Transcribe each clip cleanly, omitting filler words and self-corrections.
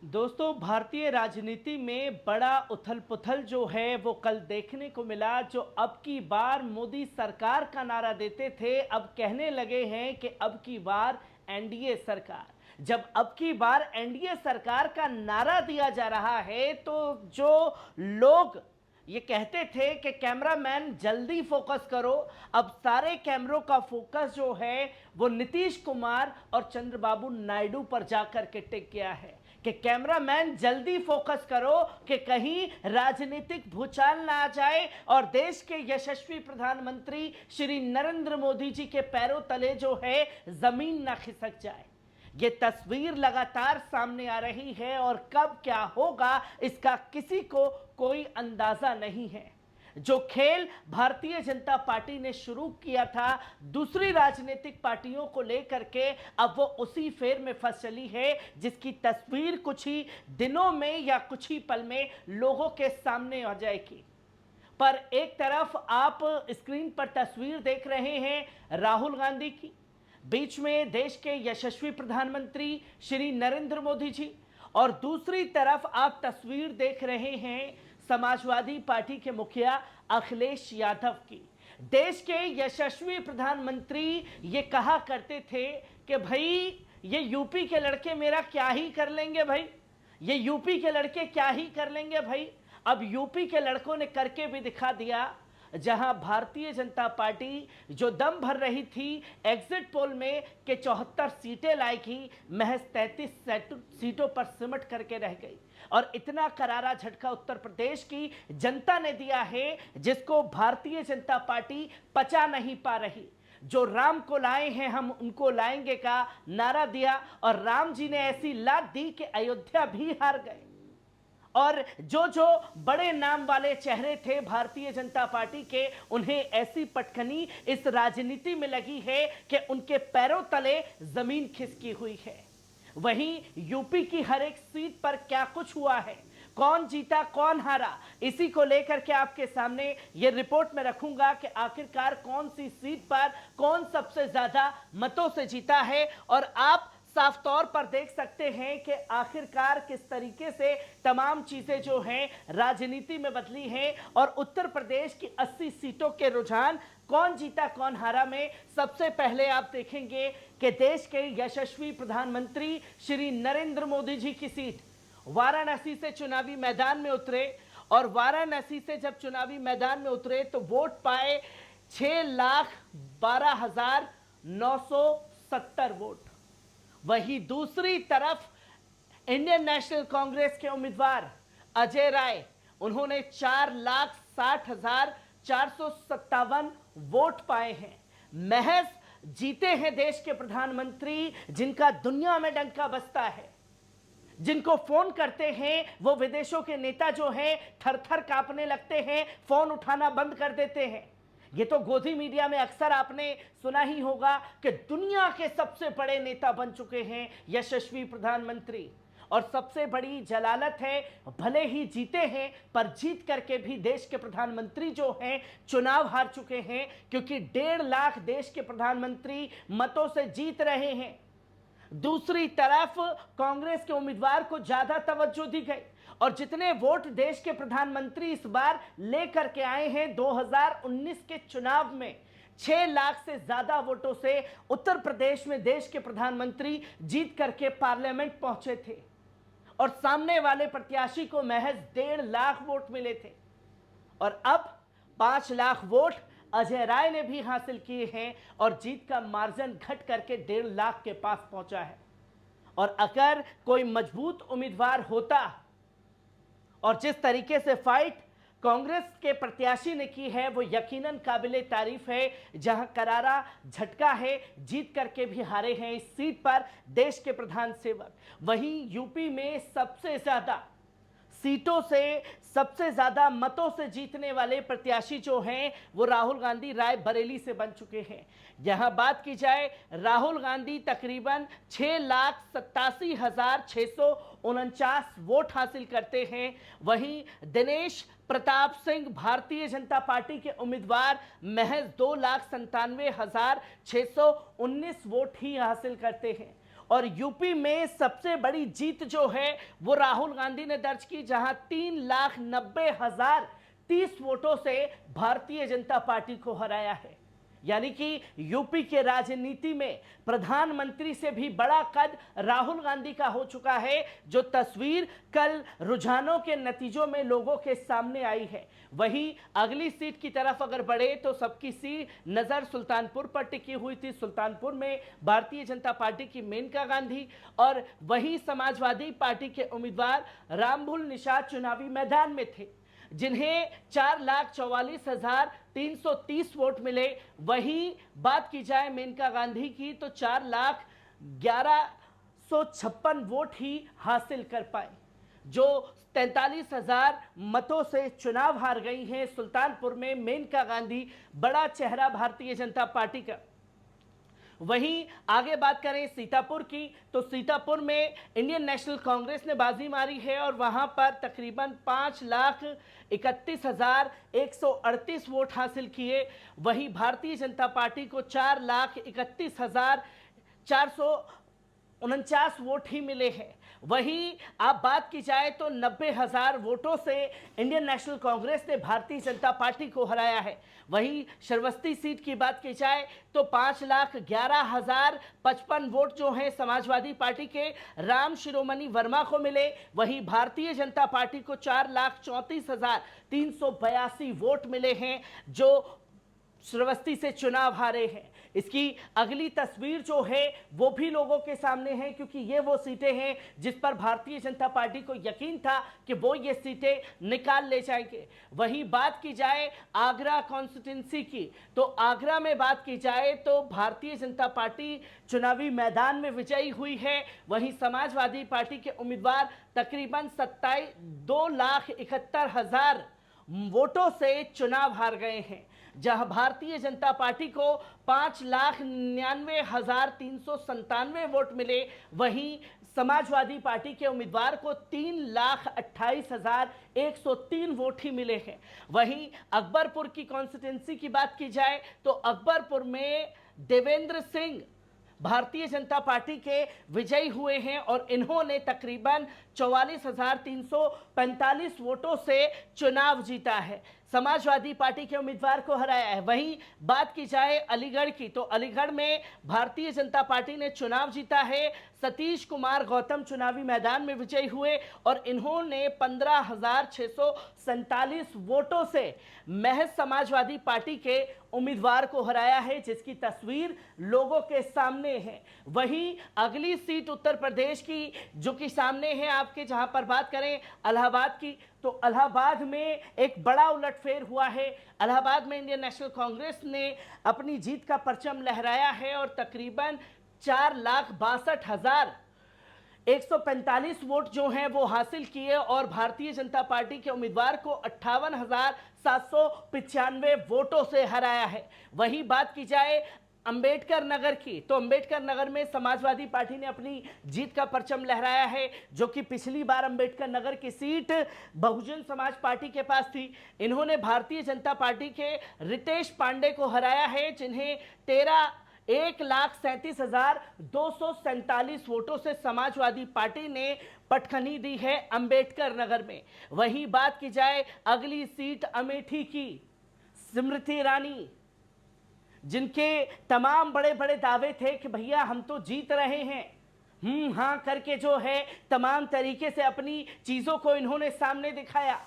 दोस्तों, भारतीय राजनीति में बड़ा उथल पुथल जो है वो कल देखने को मिला। जो अब की बार मोदी सरकार का नारा देते थे, अब कहने लगे हैं कि अब की बार एनडीए सरकार। जब अब की बार एनडीए सरकार का नारा दिया जा रहा है तो जो लोग ये कहते थे कि कैमरामैन जल्दी फोकस करो, अब सारे कैमरों का फोकस जो है वो नीतीश कुमार और चंद्रबाबू नायडू पर जाकर के टिक गया है कि कैमरामैन जल्दी फोकस करो कि कहीं राजनीतिक भूचाल ना आ जाए और देश के यशस्वी प्रधानमंत्री श्री नरेंद्र मोदी जी के पैरों तले जो है जमीन ना खिसक जाए। ये तस्वीर लगातार सामने आ रही है और कब क्या होगा इसका किसी को कोई अंदाजा नहीं है। जो खेल भारतीय जनता पार्टी ने शुरू किया था दूसरी राजनीतिक पार्टियों को लेकर के, अब वो उसी फेर में फंस चली है जिसकी तस्वीर कुछ ही दिनों में या कुछ ही पल में लोगों के सामने आ जाएगी। पर एक तरफ आप स्क्रीन पर तस्वीर देख रहे हैं राहुल गांधी की, बीच में देश के यशस्वी प्रधानमंत्री श्री नरेंद्र मोदी जी, और दूसरी तरफ आप तस्वीर देख रहे हैं समाजवादी पार्टी के मुखिया अखिलेश यादव की। देश के यशस्वी प्रधानमंत्री ये कहा करते थे कि भाई ये यूपी के लड़के मेरा क्या ही कर लेंगे भाई, ये यूपी के लड़के क्या ही कर लेंगे भाई। अब यूपी के लड़कों ने करके भी दिखा दिया। जहां भारतीय जनता पार्टी जो दम भर रही थी एग्जिट पोल में कि 74 सीटें लाएगी, महज 33 सीटों पर सिमट करके रह गई। और इतना करारा झटका उत्तर प्रदेश की जनता ने दिया है जिसको भारतीय जनता पार्टी पचा नहीं पा रही। जो राम को लाए हैं हम उनको लाएंगे का नारा दिया और राम जी ने ऐसी लात दी कि अयोध्या भी हार गए। और जो बड़े नाम वाले चेहरे थे भारतीय जनता पार्टी के, उन्हें ऐसी पटखनी इस राजनीति में लगी है कि उनके पैरों तले जमीन खिसकी हुई है। वहीं यूपी की हर एक सीट पर क्या कुछ हुआ है, कौन जीता कौन हारा, इसी को लेकर के आपके सामने ये रिपोर्ट में रखूंगा कि आखिरकार कौन सी सीट पर कौन सबसे ज्यादा मतों से जीता है। और आप साफ तौर पर देख सकते हैं कि आखिरकार किस तरीके से तमाम चीजें जो हैं राजनीति में बदली हैं और उत्तर प्रदेश की 80 सीटों के रुझान कौन जीता कौन हारा में सबसे पहले आप देखेंगे कि देश के यशस्वी प्रधानमंत्री श्री नरेंद्र मोदी जी की सीट वाराणसी से चुनावी मैदान में उतरे। और वाराणसी से जब चुनावी मैदान में उतरे तो वोट पाए 6,12,970 वोट। वहीं दूसरी तरफ इंडियन नेशनल कांग्रेस के उम्मीदवार अजय राय, उन्होंने 4,60,457 वोट पाए हैं। महज जीते हैं देश के प्रधानमंत्री जिनका दुनिया में डंका बजता है, जिनको फोन करते हैं वो विदेशों के नेता जो हैं थर थर कांपने लगते हैं, फोन उठाना बंद कर देते हैं। ये तो गोदी मीडिया में अक्सर आपने सुना ही होगा कि दुनिया के सबसे बड़े नेता बन चुके हैं यशस्वी प्रधानमंत्री। और सबसे बड़ी जलालत है, भले ही जीते हैं पर जीत करके भी देश के प्रधानमंत्री जो हैं चुनाव हार चुके हैं, क्योंकि 1.5 लाख देश के प्रधानमंत्री मतों से जीत रहे हैं। दूसरी तरफ कांग्रेस के उम्मीदवार को ज्यादा तवज्जो दी गई और जितने वोट देश के प्रधानमंत्री इस बार लेकर के आए हैं 2019 के चुनाव में, 6 लाख से ज्यादा वोटों से उत्तर प्रदेश में देश के प्रधानमंत्री जीत करके पार्लियामेंट पहुंचे थे और सामने वाले प्रत्याशी को महज 1.5 लाख वोट मिले थे। और अब 5 लाख वोट अजय राय ने भी हासिल किए हैं और जीत का मार्जिन घट करके 1.5 लाख के पास पहुंचा है। और अगर कोई मजबूत उम्मीदवार होता और जिस तरीके से फाइट कांग्रेस के प्रत्याशी ने की है वो यकीनन काबिले तारीफ है। जहां करारा झटका है, जीत करके भी हारे हैं इस सीट पर देश के प्रधान सेवक। वहीं यूपी में सबसे ज्यादा सीटों से सबसे ज्यादा मतों से जीतने वाले प्रत्याशी जो हैं वो राहुल गांधी रायबरेली से बन चुके हैं। यहां बात की जाए, राहुल गांधी तकरीबन 6,87,649 वोट हासिल करते हैं। वहीं दिनेश प्रताप सिंह भारतीय जनता पार्टी के उम्मीदवार महज 2,97,619 वोट ही हासिल करते हैं। और यूपी में सबसे बड़ी जीत जो है वो राहुल गांधी ने दर्ज की, जहां 3,90,030 वोटों से भारतीय जनता पार्टी को हराया है। यानी कि यूपी के राजनीति में प्रधानमंत्री से भी बड़ा कद राहुल गांधी का हो चुका है, जो तस्वीर कल रुझानों के नतीजों में लोगों के सामने आई है। वहीं अगली सीट की तरफ अगर बढ़े तो सबकी सी नजर सुल्तानपुर पर टिकी हुई थी। सुल्तानपुर में भारतीय जनता पार्टी की मेनका गांधी और वहीं समाजवादी पार्टी के उम्मीदवार रामभुल निषाद चुनावी मैदान में थे, जिन्हें 4,44,330 वोट मिले। वहीं बात की जाए मेनका गांधी की तो 4,11,56 वोट ही हासिल कर पाए, जो 43,000 मतों से चुनाव हार गई हैं। सुल्तानपुर में मेनका गांधी बड़ा चेहरा भारतीय जनता पार्टी का। वहीं आगे बात करें सीतापुर की तो सीतापुर में इंडियन नेशनल कांग्रेस ने बाजी मारी है और वहां पर तकरीबन 5,31,138 वोट हासिल किए। वहीं भारतीय जनता पार्टी को 4,31,449 वोट ही मिले हैं। वहीं आप बात की जाए तो 90,000 वोटों से इंडियन नेशनल कांग्रेस ने भारतीय जनता पार्टी को हराया है। वहीं श्रावस्ती सीट की बात की जाए तो 5,11,055 वोट जो हैं समाजवादी पार्टी के राम शिरोमणि वर्मा को मिले। वहीं भारतीय जनता पार्टी को 4,34,382 वोट मिले हैं, जो श्रावस्ती से चुनाव हारे हैं। इसकी अगली तस्वीर जो है वो भी लोगों के सामने है, क्योंकि ये वो सीटें हैं जिस पर भारतीय जनता पार्टी को यकीन था कि वो ये सीटें निकाल ले जाएंगे। वहीं बात की जाए आगरा कॉन्स्टिट्यूंसी की तो आगरा में बात की जाए तो भारतीय जनता पार्टी चुनावी मैदान में विजयी हुई है। वहीं समाजवादी पार्टी के उम्मीदवार तकरीबन 2,71,000 वोटों से चुनाव हार गए हैं, जहां भारतीय जनता पार्टी को 5,99,397 वोट मिले। वहीं समाजवादी पार्टी के उम्मीदवार को 3,28,103 वोट ही मिले हैं। वहीं अकबरपुर की कॉन्स्टिट्यूंसी की बात की जाए तो अकबरपुर में देवेंद्र सिंह भारतीय जनता पार्टी के विजयी हुए हैं और इन्होंने तकरीबन 44,345 वोटों से चुनाव जीता है, समाजवादी पार्टी के उम्मीदवार को हराया है। वहीं बात की जाए अलीगढ़ की तो अलीगढ़ में भारतीय जनता पार्टी ने चुनाव जीता है। सतीश कुमार गौतम चुनावी मैदान में विजयी हुए और इन्होंने 15,647 वोटों से महज समाजवादी पार्टी के उम्मीदवार को हराया है, जिसकी तस्वीर लोगों के सामने है। वहीं अगली सीट उत्तर प्रदेश की जो कि सामने है आपके, जहां पर बात करें इलाहाबाद की तो इलाहाबाद में एक बड़ा उलटफेर हुआ है। इलाहाबाद में इंडियन नेशनल कांग्रेस ने अपनी जीत का परचम लहराया है और तकरीबन 4,62,145 वोट जो हैं वो हासिल किए और भारतीय जनता पार्टी के उम्मीदवार को 58,795 वोटों से हराया है। वही बात की जाए अंबेडकर नगर की तो अंबेडकर नगर में समाजवादी पार्टी ने अपनी जीत का परचम लहराया है, जो कि पिछली बार अंबेडकर नगर की सीट बहुजन समाज पार्टी के पास थी। इन्होंने भारतीय जनता पार्टी के रितेश पांडे को हराया है, जिन्हें 1,37,247 वोटों से समाजवादी पार्टी ने पटखनी दी है अंबेडकर नगर में। वही बात की जाए अगली सीट अमेठी की, स्मृति ईरानी जिनके तमाम बड़े बड़े दावे थे कि भैया हम तो जीत रहे हैं, हाँ करके जो है तमाम तरीके से अपनी चीजों को इन्होंने सामने दिखाया।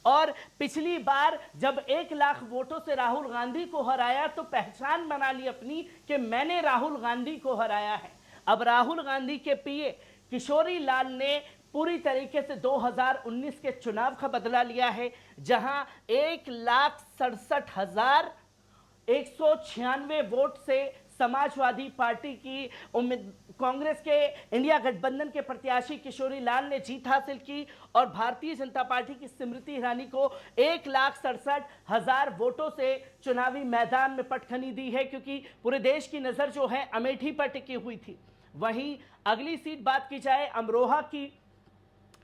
और पिछली बार जब 1 लाख वोटों से राहुल गांधी को हराया तो पहचान बना ली अपनी कि मैंने राहुल गांधी को हराया है। अब राहुल गांधी के पीए किशोरी लाल ने पूरी तरीके से 2019 के चुनाव का बदला लिया है, जहां 1,67,196 वोट से समाजवादी पार्टी की कांग्रेस के इंडिया गठबंधन के प्रत्याशी किशोरी लाल ने जीत हासिल की और भारतीय जनता पार्टी की स्मृति ईरानी को 1,67,000 वोटों से चुनावी मैदान में पटखनी दी है, क्योंकि पूरे देश की नजर जो है अमेठी पर टिकी हुई थी। वहीं अगली सीट बात की जाए अमरोहा की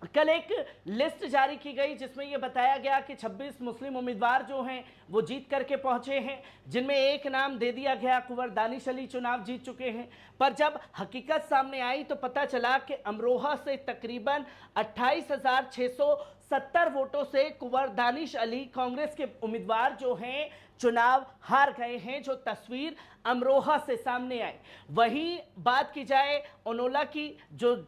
कल एक लिस्ट जारी की गई जिसमें यह बताया गया कि 26 मुस्लिम उम्मीदवार जो हैं वो जीत करके पहुंचे हैं, जिनमें एक नाम दे दिया गया, कुंवर दानिश अली चुनाव जीत चुके हैं। पर जब हकीकत सामने आई तो पता चला कि अमरोहा से तकरीबन 28,670 वोटों से कुंवर दानिश अली कांग्रेस के उम्मीदवार जो हैं चुनाव हार गए हैं, जो तस्वीर अमरोहा से सामने आई। वहीं बात की जाए ओनोला की, जो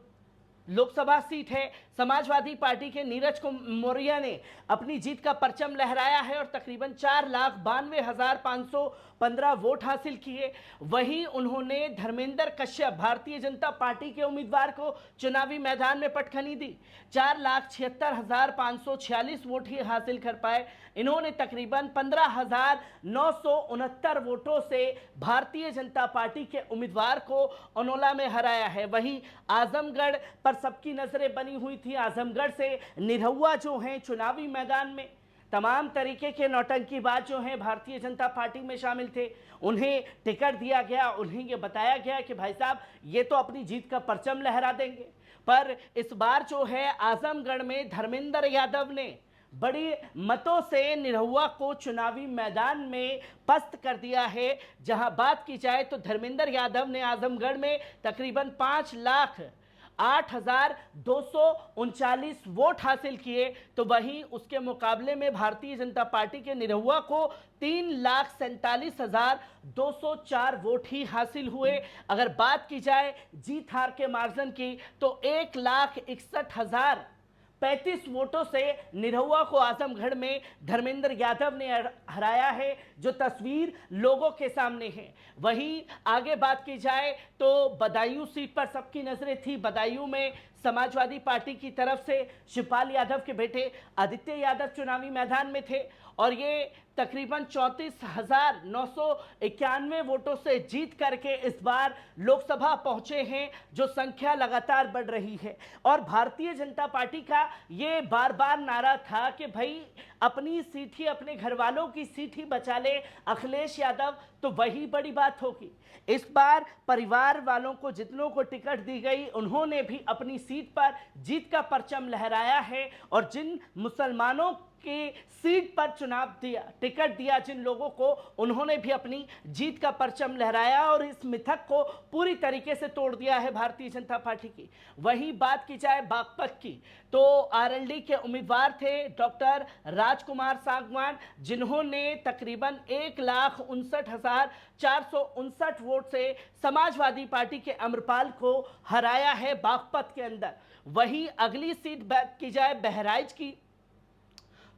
लोकसभा सीट है, समाजवादी पार्टी के नीरज मौर्य ने अपनी जीत का परचम लहराया है और तकरीबन 4,92,515 वोट हासिल किए। वहीं उन्होंने धर्मेंद्र कश्यप, भारतीय जनता पार्टी के उम्मीदवार को चुनावी मैदान में पटखनी दी। 4,76,546 वोट ही हासिल कर पाए। इन्होंने तकरीबन 15,969 वोटों से भारतीय जनता पार्टी के उम्मीदवार को ओनोला में हराया है। वहीं आजमगढ़ पर सबकी नजरें बनी हुई थी। आजमगढ़ से निरहुआ जो हैं चुनावी मैदान में तमाम तरीके के नौटंकीबाज जो हैं भारतीय जनता पार्टी में शामिल थे, उन्हें टिकट दिया गया। उन्हें यह बताया गया कि भाई साहब ये तो अपनी जीत का परचम लहरा देंगे। पर इस बार जो है आजमगढ़ में धर्मेंद्र यादव ने बड़ी मतों से निरहुआ को चुनावी मैदान में पस्त कर दिया है। जहां बात की जाए तो धर्मेंद्र यादव ने आजमगढ़ में तकरीबन 5,08,239 वोट हासिल किए, तो वहीं उसके मुकाबले में भारतीय जनता पार्टी के निरहुआ को 3,47,204 वोट ही हासिल हुए। अगर बात की जाए जीत हार के मार्जिन की तो 1,61,035 वोटों से निरहुआ को आजमगढ़ में धर्मेंद्र यादव ने हराया है, जो तस्वीर लोगों के सामने है। वहीं आगे बात की जाए तो बदायूं सीट पर सबकी नजरें थी। बदायूं में समाजवादी पार्टी की तरफ से शिवपाल यादव के बेटे आदित्य यादव चुनावी मैदान में थे और ये तकरीबन 34,991 वोटों से जीत करके इस बार लोकसभा पहुंचे हैं, जो संख्या लगातार बढ़ रही है। और भारतीय जनता पार्टी का ये बार बार नारा था कि भाई अपनी सीट ही, अपने घर वालों की सीट ही बचा ले अखिलेश यादव, तो वही बड़ी बात होगी। इस बार परिवार वालों को, जितनों को टिकट दी गई, उन्होंने भी अपनी सीट पर जीत का परचम लहराया है और जिन मुसलमानों की सीट पर चुनाव दिया, टिकट दिया जिन लोगों को, उन्होंने भी अपनी जीत का परचम लहराया और इस मिथक को पूरी तरीके से तोड़ दिया है भारतीय जनता पार्टी की। वहीं बात की जाए बागपत की तो आरएलडी के उम्मीदवार थे डॉक्टर राजकुमार सांगवान, जिन्होंने तकरीबन 1,59,459 वोट से समाजवादी पार्टी के अमरपाल को हराया है बागपत के अंदर। वहीं अगली सीट बात की जाए बहराइच की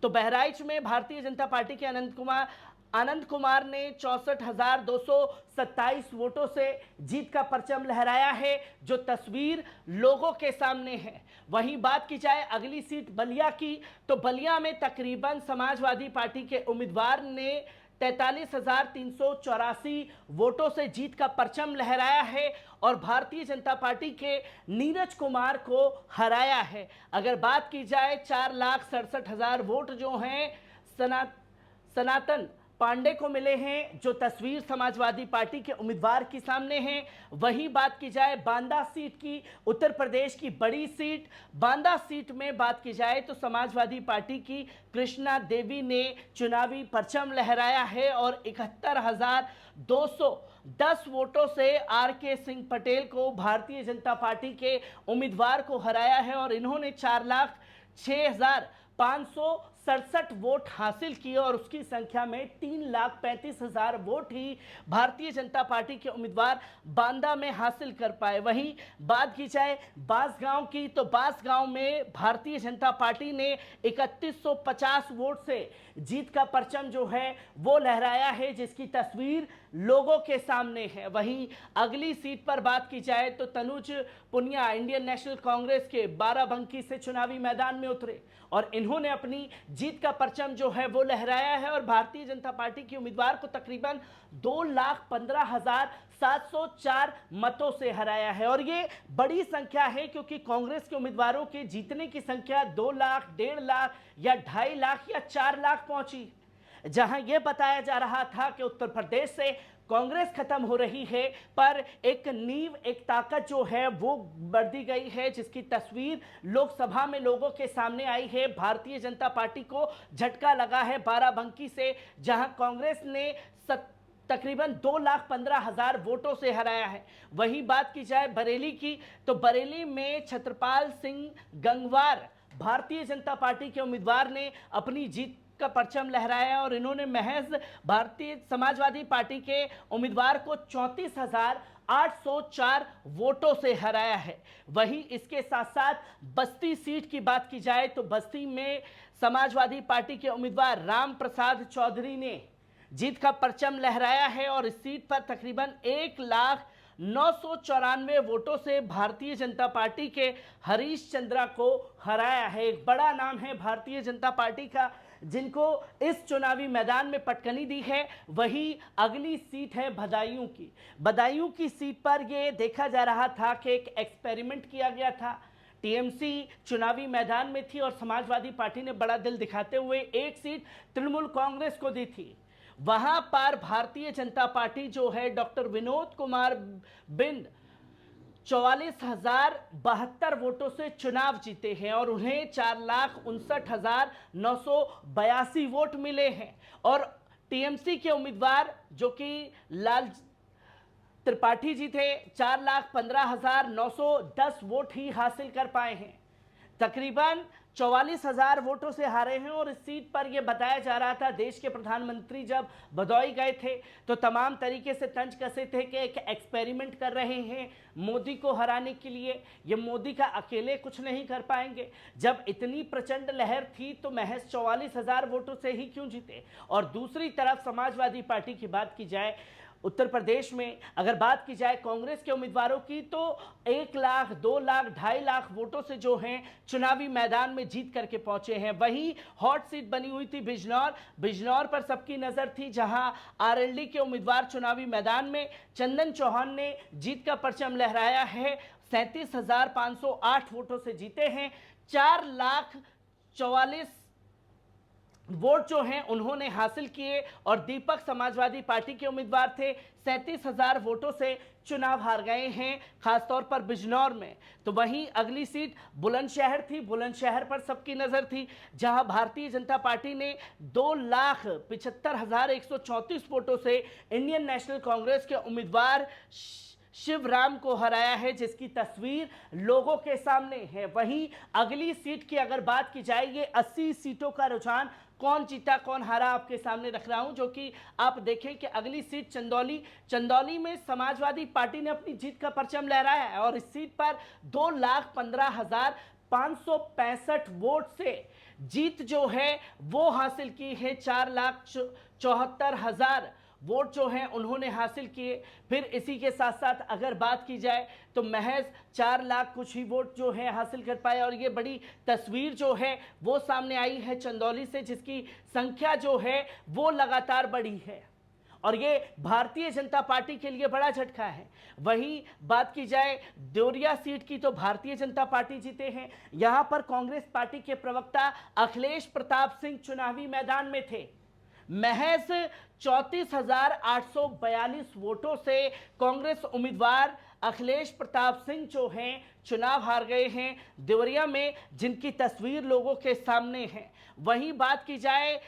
तो बहराइच में भारतीय जनता पार्टी के आनंद कुमार ने 64,227 वोटों से जीत का परचम लहराया है, जो तस्वीर लोगों के सामने है। वहीं बात की जाए अगली सीट बलिया की तो बलिया में तकरीबन समाजवादी पार्टी के उम्मीदवार ने 43,384 वोटों से जीत का परचम लहराया है और भारतीय जनता पार्टी के नीरज कुमार को हराया है। अगर बात की जाए 4,67,000 वोट जो हैं सनातन पांडे को मिले हैं, जो तस्वीर समाजवादी पार्टी के उम्मीदवार के सामने है। वहीं बात की जाए बांदा सीट की, उत्तर प्रदेश की बड़ी सीट बांदा सीट में बात की जाए तो समाजवादी पार्टी की कृष्णा देवी ने चुनावी परचम लहराया है और 71,210 वोटों से आर.के. सिंह पटेल को, भारतीय जनता पार्टी के उम्मीदवार को हराया है और इन्होंने 4,06,567 वोट हासिल किए और उसकी संख्या में 3,35,000 वोट ही भारतीय जनता पार्टी के उम्मीदवार बांदा में हासिल कर पाए। वहीं बात की जाए बांसगांव की तो बांसगांव में भारतीय जनता पार्टी ने 3,150 वोट से जीत का परचम जो है वो लहराया है, जिसकी तस्वीर लोगों के सामने है। वहीं अगली सीट पर बात की जाए तो तनुज पुनिया इंडियन नेशनल कांग्रेस के बाराबंकी से चुनावी मैदान में उतरे और इन्होंने अपनी जीत का परचम जो है वो लहराया है और भारतीय जनता पार्टी के उम्मीदवार को तकरीबन 2,15,704 मतों से हराया है। और ये बड़ी संख्या है क्योंकि कांग्रेस के उम्मीदवारों के जीतने की संख्या 2 लाख, 1.5 लाख या 2.5 लाख या 4 लाख पहुंची, जहां यह बताया जा रहा था कि उत्तर प्रदेश से कांग्रेस खत्म हो रही है, पर एक नींव, एक ताकत जो है वो बढ़ दी गई है, जिसकी तस्वीर लोकसभा में लोगों के सामने आई है। भारतीय जनता पार्टी को झटका लगा है बाराबंकी से, जहां कांग्रेस ने तकरीबन 2,15,000 वोटों से हराया है। वहीं बात की जाए बरेली की, तो बरेली में छत्रपाल सिंह गंगवार भारतीय जनता पार्टी के उम्मीदवार ने अपनी जीत का परचम लहराया और इन्होंने महज भारतीय समाजवादी पार्टी के उम्मीदवार को 34,804 वोटों से हराया है। वहीं इसके साथ साथ बस्ती सीट की बात की जाए तो बस्ती में समाजवादी पार्टी के उम्मीदवार राम प्रसाद चौधरी ने जीत का परचम लहराया है और इस सीट पर तकरीबन 1,0994 वोटों से भारतीय जनता पार्टी के हरीश चंद्रा को हराया है। एक बड़ा नाम है भारतीय जनता पार्टी का, जिनको इस चुनावी मैदान में पटकनी दी है। वही अगली सीट है बदायूं की। बदायूं की सीट पर यह देखा जा रहा था कि एक एक्सपेरिमेंट किया गया था। टीएमसी चुनावी मैदान में थी और समाजवादी पार्टी ने बड़ा दिल दिखाते हुए एक सीट तृणमूल कांग्रेस को दी थी। वहां पर भारतीय जनता पार्टी जो है डॉक्टर विनोद कुमार बिंद 44,072 वोटों से चुनाव जीते हैं और उन्हें 4,59,982 वोट मिले हैं। और टीएमसी के उम्मीदवार जो कि लाल त्रिपाठी जी थे, 4,15,910 वोट ही हासिल कर पाए हैं। तकरीबन 44,000 वोटों से हारे हैं और इस सीट पर यह बताया जा रहा था, देश के प्रधानमंत्री जब भदोई गए थे तो तमाम तरीके से तंज कसे थे कि एक एक्सपेरिमेंट कर रहे हैं मोदी को हराने के लिए। ये मोदी का अकेले कुछ नहीं कर पाएंगे। जब इतनी प्रचंड लहर थी तो महज 44,000 वोटों से ही क्यों जीते। और दूसरी तरफ समाजवादी पार्टी की बात की जाए, उत्तर प्रदेश में अगर बात की जाए कांग्रेस के उम्मीदवारों की, तो 1 लाख, 2 लाख, 2.5 लाख वोटों से जो हैं चुनावी मैदान में जीत करके पहुंचे हैं। वहीं हॉट सीट बनी हुई थी बिजनौर पर सबकी नजर थी, जहां आरएलडी के उम्मीदवार चुनावी मैदान में चंदन चौहान ने जीत का परचम लहराया है। 37,508 वोटों से जीते हैं। 4,44,000 वोट जो हैं उन्होंने हासिल किए और दीपक समाजवादी पार्टी के उम्मीदवार थे, 37,000 वोटों से चुनाव हार गए हैं, खासतौर पर बिजनौर में। तो वहीं अगली सीट बुलंदशहर थी। बुलंदशहर पर सबकी नजर थी, जहां भारतीय जनता पार्टी ने 2,75,134 वोटों से इंडियन नेशनल कांग्रेस के उम्मीदवार शिवराम को हराया है, जिसकी तस्वीर लोगों के सामने है। वहीं अगली सीट की अगर बात की जाए, ये 80 सीटों का रुझान कौन जीता कौन हारा आपके सामने रख रहा हूं, जो कि आप देखें कि अगली सीट चंदौली में समाजवादी पार्टी ने अपनी जीत का परचम लहराया है और इस सीट पर 2,15,565 वोट से जीत जो है वो हासिल की है। 4,74,000 वोट जो हैं उन्होंने हासिल किए। फिर इसी के साथ साथ अगर बात की जाए तो महज 4 लाख कुछ ही वोट जो है हासिल कर पाए और ये बड़ी तस्वीर जो है वो सामने आई है चंदौली से, जिसकी संख्या जो है वो लगातार बढ़ी है और ये भारतीय जनता पार्टी के लिए बड़ा झटका है। वहीं बात की जाए देवरिया सीट की, तो भारतीय जनता पार्टी जीते हैं। यहां पर कांग्रेस पार्टी के प्रवक्ता अखिलेश प्रताप सिंह चुनावी मैदान में थे। महज 34,842 वोटों से कांग्रेस उम्मीदवार अखिलेश प्रताप सिंह जो हैं चुनाव हार गए हैं देवरिया में, जिनकी तस्वीर लोगों के सामने है। वहीं बात की जाए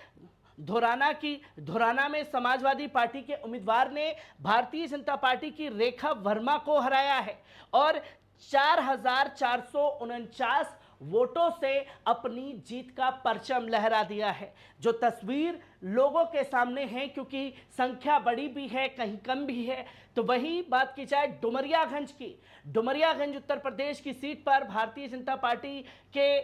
धोराना की, धोराना में समाजवादी पार्टी के उम्मीदवार ने भारतीय जनता पार्टी की रेखा वर्मा को हराया है और 4,449 वोटों से अपनी जीत का परचम लहरा दिया है, जो तस्वीर लोगों के सामने है, क्योंकि संख्या बड़ी भी है कहीं कम भी है। तो वही बात की जाए डुमरियागंज की, डुमरियागंज उत्तर प्रदेश की सीट पर भारतीय जनता पार्टी के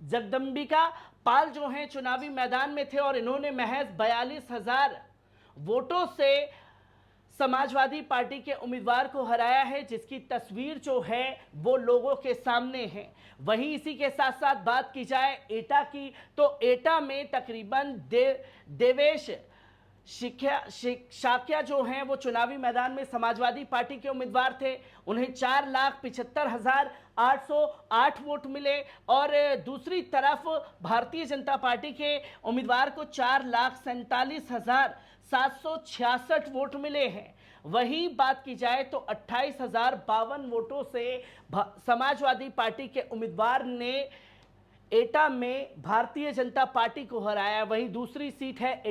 जगदम्बिका पाल जो हैं चुनावी मैदान में थे और इन्होंने महज 42,000 वोटों से समाजवादी पार्टी के उम्मीदवार को हराया है, जिसकी तस्वीर जो है वो लोगों के सामने है। वहीं इसी के साथ साथ बात की जाए एटा की, तो एटा में तकरीबन देवेश शाक्या जो हैं वो चुनावी मैदान में समाजवादी पार्टी के उम्मीदवार थे। उन्हें 4,75,808 वोट मिले और दूसरी तरफ भारतीय जनता पार्टी के उम्मीदवार को 4,47,766 वोट मिले हैं। वहीं बात की जाए तो 28,052 वोटों से समाजवादी पार्टी के उम्मीदवार ने एटा में भारतीय जनता पार्टी को हराया। वहीं दूसरी सीट है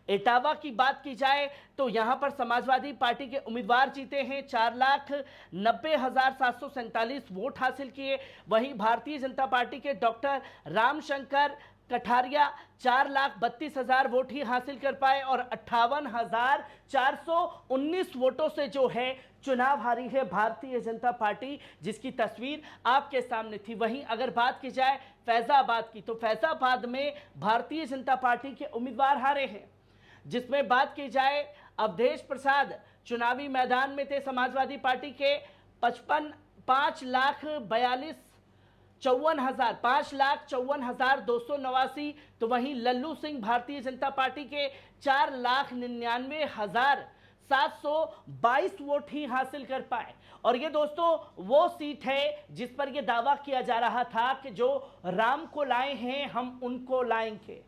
एटावा की बात की जाए तो यहां पर समाजवादी पार्टी के उम्मीदवार जीते हैं, 4,90,747 वोट हासिल किए। वहीं भारतीय जनता पार्टी के डॉक्टर रामशंकर कठारिया 4,32,000 वोट ही हासिल कर पाए और 58,419 वोटों से जो है चुनाव हारी है भारतीय जनता पार्टी, जिसकी तस्वीर आपके सामने थी। वहीं अगर बात की जाए फैजाबाद की तो फैजाबाद में भारतीय जनता पार्टी के उम्मीदवार हारे हैं, जिसमें बात की जाए अवधेश प्रसाद चुनावी मैदान में थे समाजवादी पार्टी के 5,54,289। तो वहीं लल्लू सिंह भारतीय जनता पार्टी के 4,99,722 वोट ही हासिल कर पाए। और ये दोस्तों वो सीट है जिस पर यह दावा किया जा रहा था कि जो राम को लाए हैं हम उनको लाएंगे,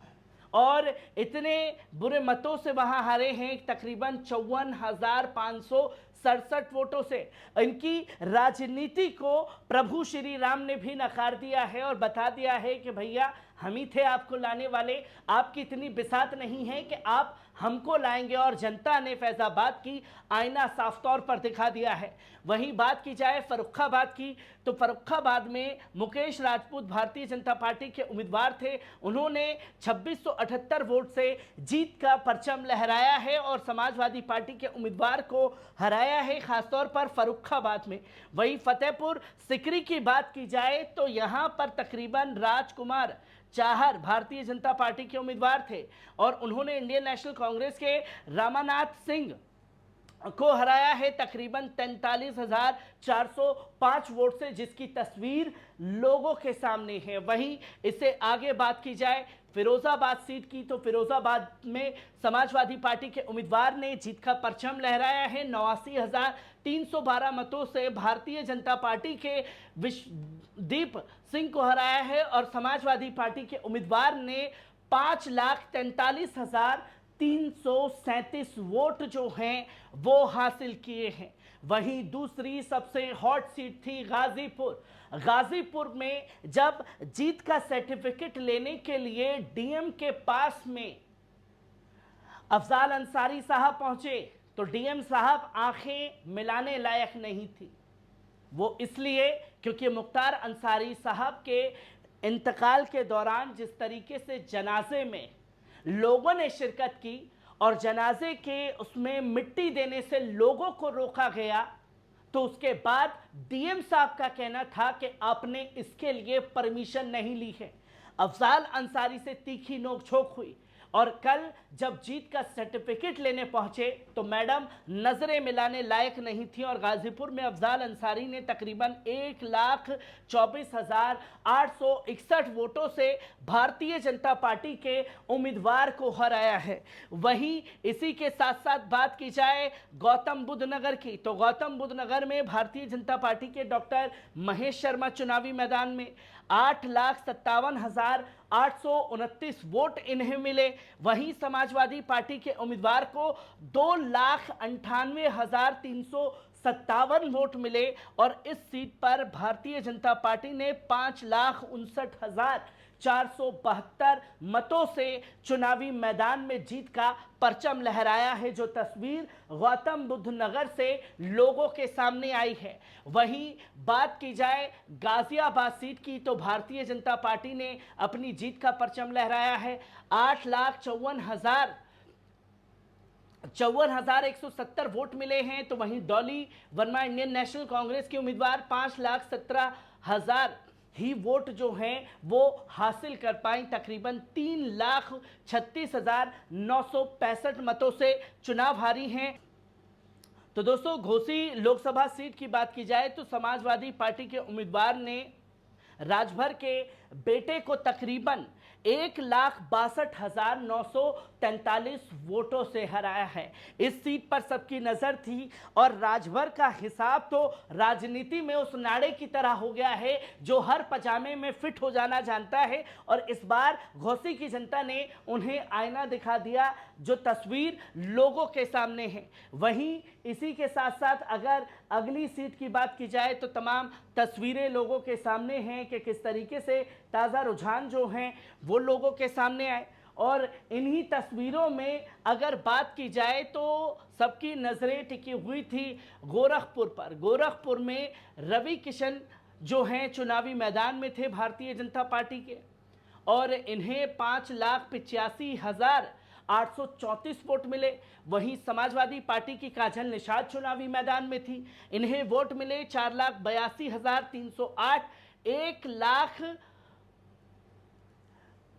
और इतने बुरे मतों से वहां हारे हैं, तकरीबन 54,567 वोटों से। इनकी राजनीति को प्रभु श्री राम ने भी नकार दिया है और बता दिया है कि भैया हम ही थे आपको लाने वाले, आपकी इतनी बिसात नहीं है कि आप हमको लाएंगे। और जनता ने फैजाबाद की आईना साफ तौर पर दिखा दिया है। वहीं बात की जाए फर्रुखाबाद की तो फर्रुखाबाद में मुकेश राजपूत भारतीय जनता पार्टी के उम्मीदवार थे। उन्होंने 2678 वोट से जीत का परचम लहराया है और समाजवादी पार्टी के उम्मीदवार को हराया है, खासतौर पर फर्रुखाबाद में। वहीं फतेहपुर सिकरी की बात की जाए तो यहां पर तकरीबन राजकुमार चाहर भारतीय जनता पार्टी के उम्मीदवार थे और उन्होंने इंडियन नेशनल कांग्रेस के रामानाथ सिंह को हराया है तकरीबन 43,405 वोट से, जिसकी तस्वीर लोगों के सामने है। वहीं इससे आगे बात की जाए फिरोजाबाद सीट की तो फिरोजाबाद में समाजवादी पार्टी के उम्मीदवार ने जीत का परचम लहराया है। 89,312 मतों से भारतीय जनता पार्टी के विश्वदीप सिंह को हराया है और समाजवादी पार्टी के उम्मीदवार ने 5,43,337 वोट जो हैं वो हासिल किए हैं। वहीं दूसरी सबसे हॉट सीट थी गाजीपुर में जब जीत का सर्टिफिकेट लेने के लिए डीएम के पास में अफजाल अंसारी साहब पहुंचे तो डीएम साहब आंखें मिलाने लायक नहीं थी। वो इसलिए क्योंकि मुख्तार अंसारी साहब के इंतकाल के दौरान जिस तरीके से जनाजे में लोगों ने शिरकत की और जनाजे के उसमें मिट्टी देने से लोगों को रोका गया, तो उसके बाद डीएम साहब का कहना था कि आपने इसके लिए परमिशन नहीं ली है। अफजाल अंसारी से तीखी नोकझोंक हुई और कल जब जीत का सर्टिफिकेट लेने पहुंचे तो मैडम नजरें मिलाने लायक नहीं थी और गाजीपुर में अफजाल अंसारी ने तकरीबन 1,24,861 वोटों से भारतीय जनता पार्टी के उम्मीदवार को हराया है। वहीं इसी के साथ साथ बात की जाए गौतम बुद्ध नगर की तो गौतम बुद्ध नगर में भारतीय जनता पार्टी के डॉक्टर महेश शर्मा चुनावी मैदान में 8,57,829 वोट इन्हें मिले। वहीं समाजवादी पार्टी के उम्मीदवार को 2,98,357 वोट मिले और इस सीट पर भारतीय जनता पार्टी ने 5,59,472 मतों से चुनावी मैदान में जीत का परचम लहराया है, जो तस्वीर गौतम बुद्ध नगर से लोगों के सामने आई है। वहीं बात की जाए गाजियाबाद सीट की तो भारतीय जनता पार्टी ने अपनी जीत का परचम लहराया है। 8,54,170 वोट मिले हैं। तो वहीं डॉली वर्मा इंडियन नेशनल कांग्रेस के उम्मीदवार 5,17,000 ही वोट जो हैं वो हासिल कर पाई, तकरीबन 3,36,965 मतों से चुनाव हारी हैं। तो दोस्तों घोसी लोकसभा सीट की बात की जाए तो समाजवादी पार्टी के उम्मीदवार ने राजभर के बेटे को तकरीबन 1,62,943 वोटों से हराया है। इस सीट पर सबकी नजर थी और राजभर का हिसाब तो राजनीति में उस नाड़े की तरह हो गया है जो हर पजामे में फिट हो जाना जानता है। और इस बार घोसी की जनता ने उन्हें आईना दिखा दिया जो तस्वीर लोगों के सामने है। वहीं इसी के साथ साथ अगर अगली सीट की बात की जाए तो तमाम तस्वीरें लोगों के सामने हैं कि किस तरीके से ताज़ा रुझान जो हैं वो लोगों के सामने आए। और इन्हीं तस्वीरों में अगर बात की जाए तो सबकी नज़रें टिकी हुई थी गोरखपुर पर। गोरखपुर में रवि किशन जो हैं चुनावी मैदान में थे भारतीय जनता पार्टी के, और इन्हें 5,85,834 वोट मिले। वहीं समाजवादी पार्टी की काजल निषाद चुनावी मैदान में थी, इन्हें वोट मिले 4,82,308।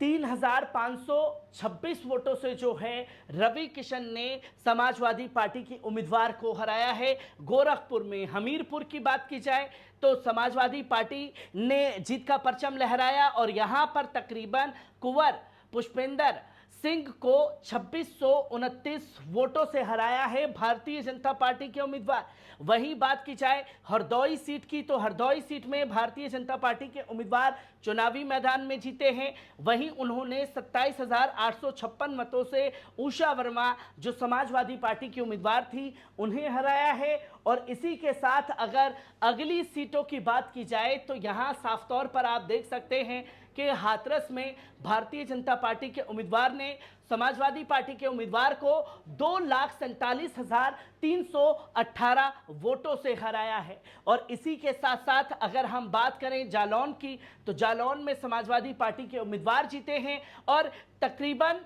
1,03,526 वोटों से जो है रवि किशन ने समाजवादी पार्टी की उम्मीदवार को हराया है। गोरखपुर में हमीरपुर की बात की जाए तो समाजवादी पार्टी ने जीत का परचम लहराया और यहां पर तकरीबन कुंवर पुष्पेंद्र सिंह को 2629 वोटों से हराया है भारतीय जनता पार्टी के उम्मीदवार। वहीं बात की जाए हरदोई सीट की तो हरदोई सीट में भारतीय जनता पार्टी के उम्मीदवार चुनावी मैदान में जीते हैं। वहीं उन्होंने 27,856 मतों से उषा वर्मा जो समाजवादी पार्टी की उम्मीदवार थी उन्हें हराया है। और इसी के साथ अगर अगली सीटों की बात की जाए तो यहाँ साफ तौर पर आप देख सकते हैं कि हाथरस में भारतीय जनता पार्टी के उम्मीदवार ने समाजवादी पार्टी के उम्मीदवार को 2,47,318 वोटों से हराया है। और इसी के साथ साथ अगर हम बात करें जालौन की तो जालौन में समाजवादी पार्टी के उम्मीदवार जीते हैं और तकरीबन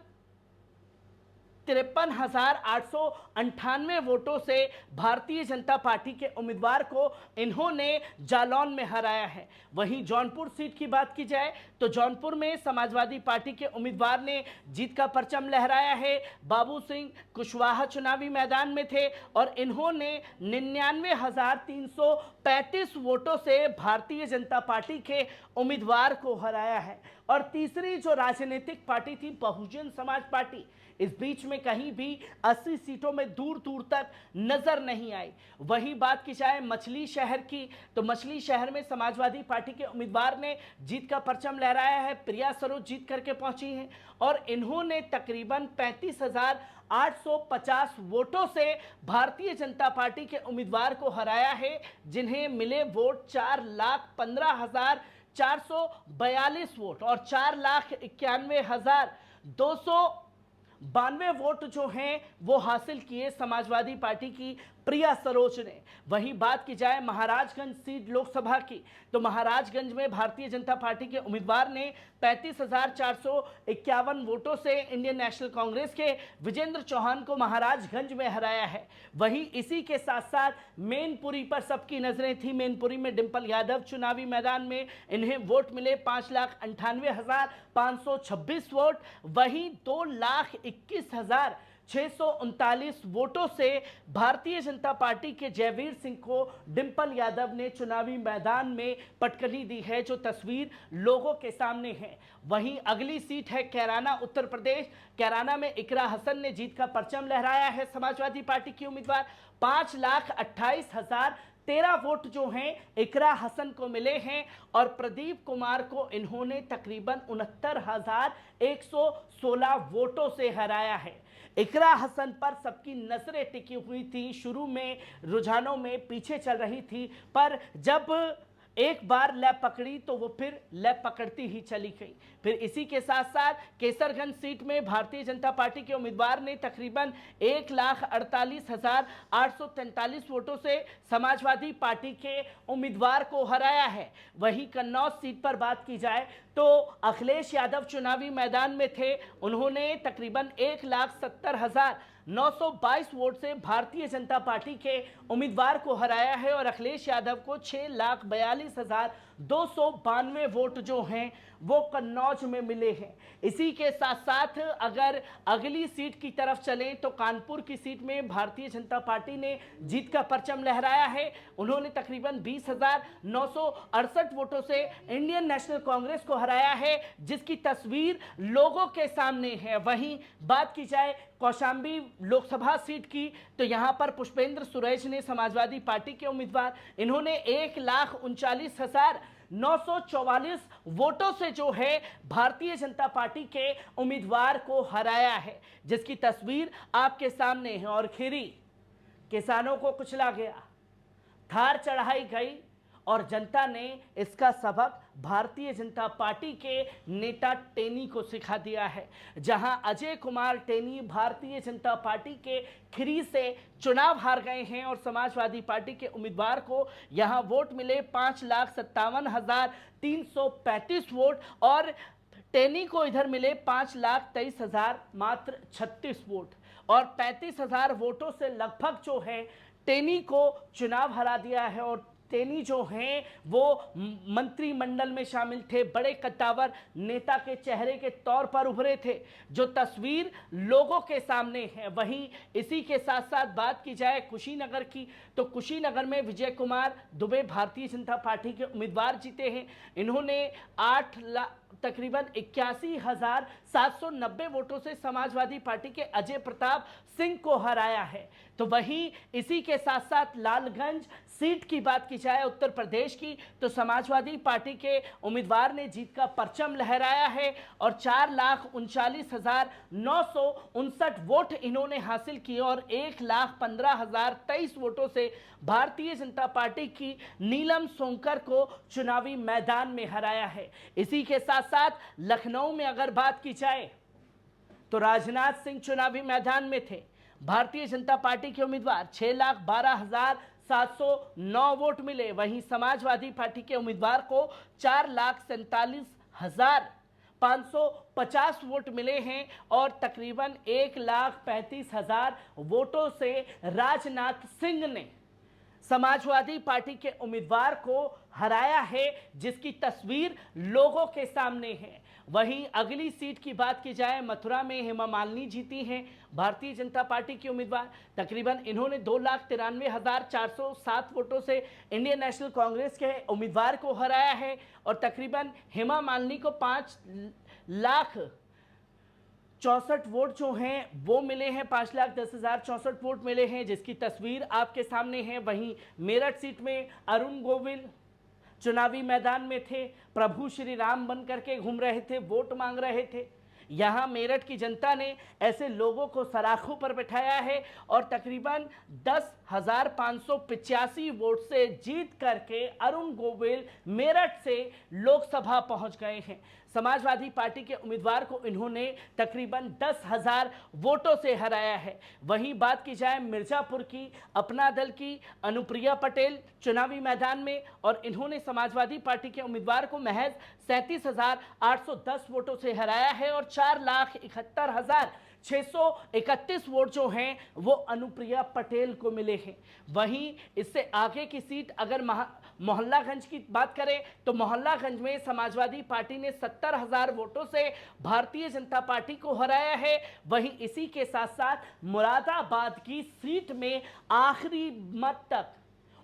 53,898 वोटों से भारतीय जनता पार्टी के उम्मीदवार को इन्होंने जालौन में हराया है। वहीं जौनपुर सीट की बात की जाए तो जौनपुर में समाजवादी पार्टी के उम्मीदवार ने जीत का परचम लहराया है। बाबू सिंह कुशवाहा चुनावी मैदान में थे और इन्होंने 99,335 वोटों से भारतीय जनता पार्टी के उम्मीदवार को हराया है। और तीसरी जो राजनीतिक पार्टी थी बहुजन समाज पार्टी, इस बीच में कहीं भी 80 सीटों में दूर दूर तक नजर नहीं आई। वही बात की जाए मछली शहर की तो मछली शहर में समाजवादी पार्टी के उम्मीदवार ने जीत का परचम लहराया है। प्रिया सरोज जीत करके पहुंची हैं और इन्होंने तकरीबन 35,850 वोटों से भारतीय जनता पार्टी के उम्मीदवार को हराया है, जिन्हें मिले वोट 4,15,442 वोट और 4,91,292 वोट जो हैं वो हासिल किए समाजवादी पार्टी की प्रिया सरोज ने। वहीं बात की जाए महाराजगंज सीट लोकसभा की तो महाराजगंज में भारतीय जनता पार्टी के उम्मीदवार ने 35,451 वोटों से इंडियन नेशनल कांग्रेस के विजेंद्र चौहान को महाराजगंज में हराया है। वहीं इसी के साथ साथ मैनपुरी पर सबकी नजरें थी। मैनपुरी में डिंपल यादव चुनावी मैदान में, इन्हें वोट मिले 5,98,526 वोट। वहीं 2,21,639 वोटों से भारतीय जनता पार्टी के जयवीर सिंह को डिंपल यादव ने चुनावी मैदान में पटकनी दी है, जो तस्वीर लोगों के सामने है। वहीं अगली सीट है कैराना उत्तर प्रदेश। कैराना में इकरा हसन ने जीत का परचम लहराया है समाजवादी पार्टी की उम्मीदवार। 5,28,013 वोट जो हैं इकरा हसन को मिले हैं और प्रदीप कुमार को इन्होंने तकरीबन 69,116 वोटों से हराया है। इकरा हसन पर सबकी नजरें टिकी हुई थी, शुरू में रुझानों में पीछे चल रही थी, पर जब एक बार लैब पकड़ी तो वो फिर लैब पकड़ती ही चली गई। फिर इसी के साथ साथ केसरगंज सीट में भारतीय जनता पार्टी के उम्मीदवार ने तकरीबन 1,48,843 वोटों से समाजवादी पार्टी के उम्मीदवार को हराया है। वहीं कन्नौज सीट पर बात की जाए तो अखिलेश यादव चुनावी मैदान में थे, उन्होंने तकरीबन 1,70,000 922 वोट से भारतीय जनता पार्टी के उम्मीदवार को हराया है और अखिलेश यादव को 6,42,292 वोट जो हैं वो कन्नौज में मिले हैं। इसी के साथ साथ अगर अगली सीट की तरफ चलें तो कानपुर की सीट में भारतीय जनता पार्टी ने जीत का परचम लहराया है। उन्होंने तकरीबन 20,968 वोटों से इंडियन नेशनल कांग्रेस को हराया है, जिसकी तस्वीर लोगों के सामने है। वहीं बात की जाए कौशाम्बी लोकसभा सीट की तो यहां पर पुष्पेंद्र सुरेश ने समाजवादी पार्टी के उम्मीदवार, इन्होंने 1,39,944 वोटों से जो है भारतीय जनता पार्टी के उम्मीदवार को हराया है, जिसकी तस्वीर आपके सामने है। और खीरी किसानों को कुचला गया, थार चढ़ाई गई और जनता ने इसका सबक भारतीय जनता पार्टी के नेता टेनी को सिखा दिया है। जहां अजय कुमार टेनी भारतीय जनता पार्टी के खीरी से चुनाव हार गए हैं और समाजवादी पार्टी के उम्मीदवार को यहां वोट मिले 5,57,335 वोट और टेनी को इधर मिले 5,23,000 मात्र 36 वोट और 35,000 वोटों से लगभग जो है टेनी को चुनाव हरा दिया है। और टेनी जो हैं वो मंत्रिमंडल में शामिल थे, बड़े कद्दावर नेता के चेहरे के तौर पर उभरे थे, जो तस्वीर लोगों के सामने है। वहीं इसी के साथ साथ बात की जाए कुशीनगर की तो कुशीनगर में विजय कुमार दुबे भारतीय जनता पार्टी के उम्मीदवार जीते हैं। इन्होंने तकरीबन 81,790 वोटों से समाजवादी पार्टी के अजय प्रताप सिंह को हराया है। तो वहीं इसी के साथ साथ लालगंज सीट की बात की जाए उत्तर प्रदेश की तो समाजवादी पार्टी के उम्मीदवार ने जीत का परचम लहराया है और 4,39,959 वोट इन्होंने हासिल किए और 1,15,023 वोटों से भारतीय जनता पार्टी की नीलम सोंकर को चुनावी मैदान में हराया है। इसी के साथ साथ लखनऊ में अगर बात की जाए तो राजनाथ सिंह चुनावी मैदान में थे। भारतीय जनता पार्टी के उम्मीदवार 6,12,709 वोट मिले। वहीं समाजवादी पार्टी के उम्मीदवार को 4,47,550 वोट मिले हैं और तकरीबन 1,35,000 वोटों से राजनाथ सिंह ने समाजवादी पार्टी के उम्मीदवार को हराया है, जिसकी तस्वीर लोगों के सामने है। वहीं अगली सीट की बात की जाए मथुरा में हेमा मालिनी जीती हैं भारतीय जनता पार्टी की उम्मीदवार। तकरीबन इन्होंने 2,93,407 वोटों से इंडियन नेशनल कांग्रेस के उम्मीदवार को हराया है और तकरीबन हेमा मालिनी को 5,64,000 वोट जो हैं वो मिले हैं, 5,10,064 वोट मिले हैं, जिसकी तस्वीर आपके सामने है। वहीं मेरठ सीट में अरुण गोविल चुनावी मैदान में थे, प्रभु श्री राम बन करके घूम रहे थे, वोट मांग रहे थे। यहाँ मेरठ की जनता ने ऐसे लोगों को सराखों पर बिठाया है और तकरीबन 10,585 वोट से जीत करके अरुण गोविल मेरठ से लोकसभा पहुंच गए हैं। समाजवादी पार्टी के उम्मीदवार को इन्होंने तकरीबन 10,000 वोटों से हराया है। वहीं बात की जाए मिर्जापुर की, अपना दल की अनुप्रिया पटेल चुनावी मैदान में और इन्होंने समाजवादी पार्टी के उम्मीदवार को महज 37,810 वोटों से हराया है और 4,71,631 वोट जो हैं वो अनुप्रिया पटेल को मिले हैं। वहीं इससे आगे की सीट अगर मोहल्लागंज की बात करें तो मोहल्लागंज में समाजवादी पार्टी ने 70,000 वोटों से भारतीय जनता पार्टी को हराया है। वहीं इसी के साथ साथ मुरादाबाद की सीट में आखिरी मत तक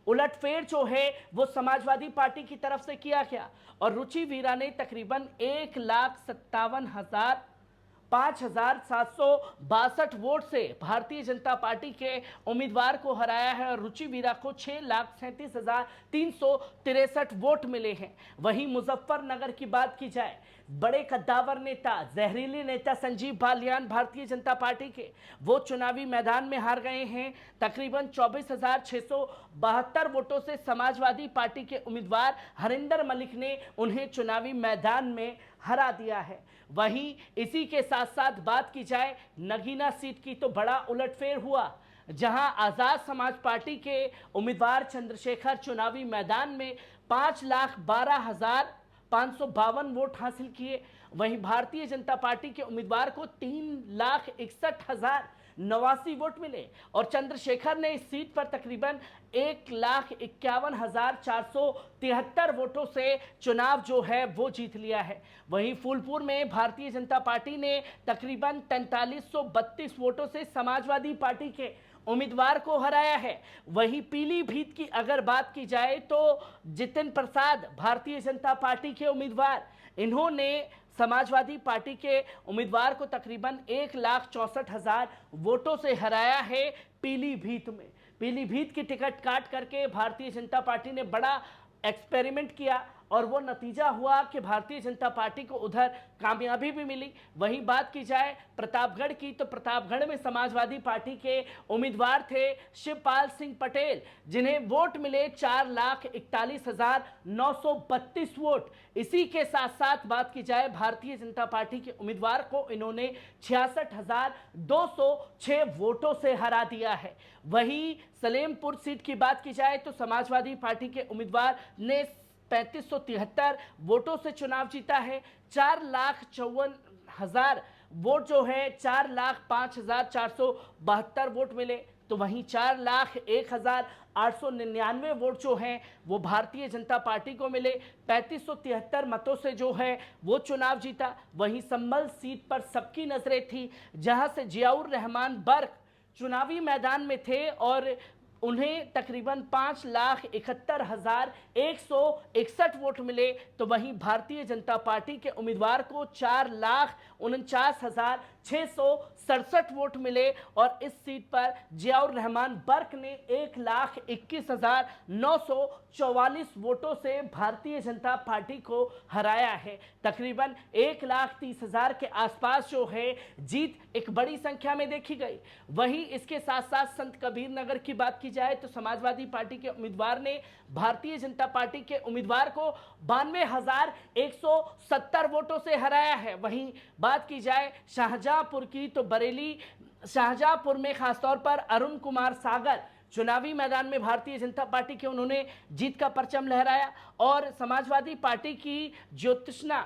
उलटफेर जो है वो समाजवादी पार्टी की तरफ से किया गया और रुचि वीरा ने तकरीबन 1,57,5,762 वोट से भारतीय जनता पार्टी के उम्मीदवार को हराया है और रुचि वीरा को 6,37,363 वोट मिले हैं। वहीं मुजफ्फरनगर की बात की जाए, बड़े कद्दावर नेता, जहरीले नेता संजीव बालियान भारतीय जनता पार्टी के, वो चुनावी मैदान में हार गए हैं। तकरीबन 24,672 वोटों से समाजवादी पार्टी के उम्मीदवार हरिंदर मलिक ने उन्हें चुनावी मैदान में हरा दिया है। वहीं इसी के साथ साथ बात की जाए नगीना सीट की तो बड़ा उलटफेर हुआ, जहां आजाद समाज पार्टी के उम्मीदवार चंद्रशेखर चुनावी मैदान में 5,12,552 वोट हासिल किए। वहीं भारतीय जनता पार्टी के उम्मीदवार को 3,61,000 89 वोट मिले और चंद्रशेखर ने इस सीट पर तकरीबन 1,51,473 वोटों से चुनाव जो है वो जीत लिया है। वहीं फूलपुर में भारतीय जनता पार्टी ने तकरीबन 4332 वोटों से समाजवादी पार्टी के उम्मीदवार को हराया है। वहीं पीलीभीत की अगर बात की जाए तो जितिन प्रसाद भारतीय जनता पार्टी के उम्मीदवार, इन्होंने समाजवादी पार्टी के उम्मीदवार को तकरीबन 1,64,000 वोटों से हराया है। पीलीभीत में पीलीभीत की टिकट काट करके भारतीय जनता पार्टी ने बड़ा एक्सपेरिमेंट किया और वो नतीजा हुआ कि भारतीय जनता पार्टी को उधर कामयाबी भी मिली। वहीं बात की जाए प्रतापगढ़ की तो प्रतापगढ़ में समाजवादी पार्टी के उम्मीदवार थे शिवपाल सिंह पटेल, जिन्हें वोट मिले 4,41,932 वोट। इसी के साथ साथ बात की जाए भारतीय जनता पार्टी के उम्मीदवार को इन्होंने 66,206 वोटों से हरा दिया है। वहीं सलेमपुर सीट की बात की जाए तो समाजवादी पार्टी के उम्मीदवार ने 3573 वोटों से चुनाव जीता है। 4,54,000 वोट जो है 4,05,472 वोट मिले, तो वहीं 4,01,899 वोट जो हैं वो भारतीय जनता पार्टी को मिले। 3573 मतों से जो है वो चुनाव जीता। वहीं संभल सीट पर सबकी नजरें थी, जहां से जियाउर रहमान बर्क चुनावी मैदान में थे और उन्हें तकरीबन 5,71,161 वोट मिले। तो वहीं भारतीय जनता पार्टी के उम्मीदवार को 4,49,667 वोट मिले और इस सीट पर जियाउर रहमान बर्क ने 1,21,944 वोटों से भारतीय जनता पार्टी को हराया है। तकरीबन 1,30,000 के आसपास जो है जीत एक बड़ी संख्या में देखी गई। वहीं इसके साथ साथ संत कबीर नगर की बात की जाए तो समाजवादी पार्टी के उम्मीदवार ने भारतीय जनता पार्टी के उम्मीदवार को 92,170 वोटों से हराया है। वहीं बात की जाए शाहजहांपुर की तो बरेली शाहजहांपुर में खासतौर पर अरुण कुमार सागर चुनावी मैदान में भारतीय जनता पार्टी के उन्होंने जीत का परचम लहराया और समाजवादी पार्टी की ज्योतिष्ना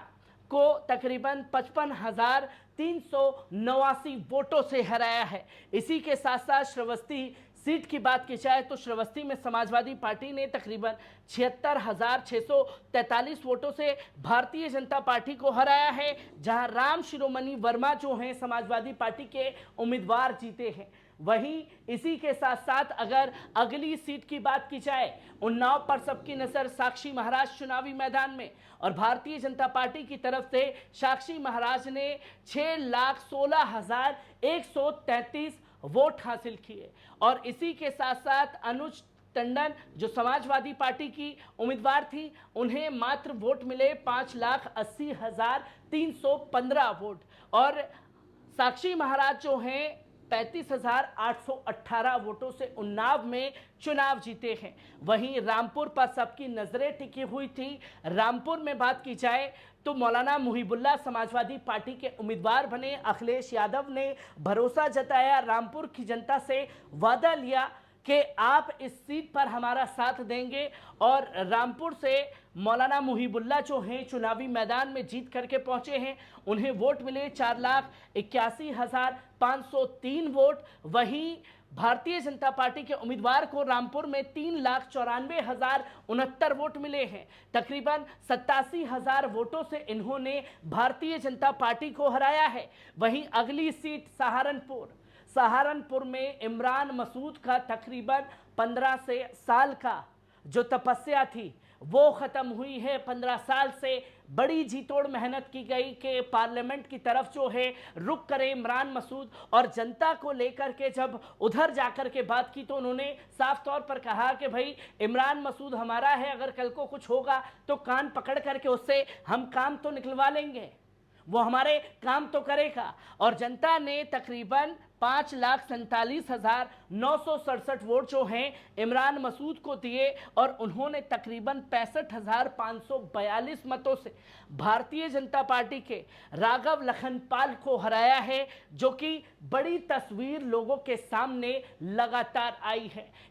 को तकरीबन 55,389 वोटों से हराया है। इसी के साथ साथ श्रावस्ती सीट की बात की जाए तो श्रावस्ती में समाजवादी पार्टी ने तकरीबन 76,643 वोटों से भारतीय जनता पार्टी को हराया है, जहां राम शिरोमणि वर्मा जो हैं समाजवादी पार्टी के उम्मीदवार जीते हैं। वहीं इसी के साथ साथ अगर अगली सीट की बात की जाए, उन्नाव पर सबकी नजर साक्षी महाराज चुनावी मैदान में और भारतीय जनता पार्टी की तरफ से साक्षी महाराज ने 6,16,133 वोट हासिल किए और इसी के साथ साथ अनुज टंडन जो समाजवादी पार्टी की उम्मीदवार थी, उन्हें मात्र वोट मिले 5,80,315 वोट और साक्षी महाराज जो हैं 35,818 वोटों से उन्नाव में चुनाव जीते हैं। वहीं रामपुर पर सबकी नजरें टिकी हुई थी। रामपुर में बात की जाए तो मौलाना मुहिबुल्लाह समाजवादी पार्टी के उम्मीदवार बने। अखिलेश यादव ने भरोसा जताया, रामपुर की जनता से वादा लिया कि आप इस सीट पर हमारा साथ देंगे और रामपुर से मौलाना मुहिबुल्लाह जो हैं चुनावी मैदान में जीत करके पहुंचे हैं। उन्हें वोट मिले 4,81,503 वोट। वहीं भारतीय जनता पार्टी के उम्मीदवार को रामपुर में 3,94,069 वोट मिले हैं। तकरीबन 87,000 वोटों से इन्होंने भारतीय जनता पार्टी को हराया है। वहीं अगली सीट सहारनपुर में इमरान मसूद का तकरीबन 15 साल का जो तपस्या थी वो ख़त्म हुई है। 15 साल से बड़ी जीतोड़ मेहनत की गई कि पार्लियामेंट की तरफ जो है रुक करे इमरान मसूद, और जनता को लेकर के जब उधर जाकर के बात की तो उन्होंने साफ तौर पर कहा कि भाई इमरान मसूद हमारा है, अगर कल को कुछ होगा तो कान पकड़ करके उससे हम काम तो निकलवा लेंगे, वो हमारे काम तो करेगा। और जनता ने तकरीबन 5,47,967 वोट जो हैं इमरान मसूद को दिए और उन्होंने तकरीबन 65,542 मतों से भारतीय जनता पार्टी के राघव लखनपाल को हराया है, जो कि बड़ी तस्वीर लोगों के सामने लगातार आई है।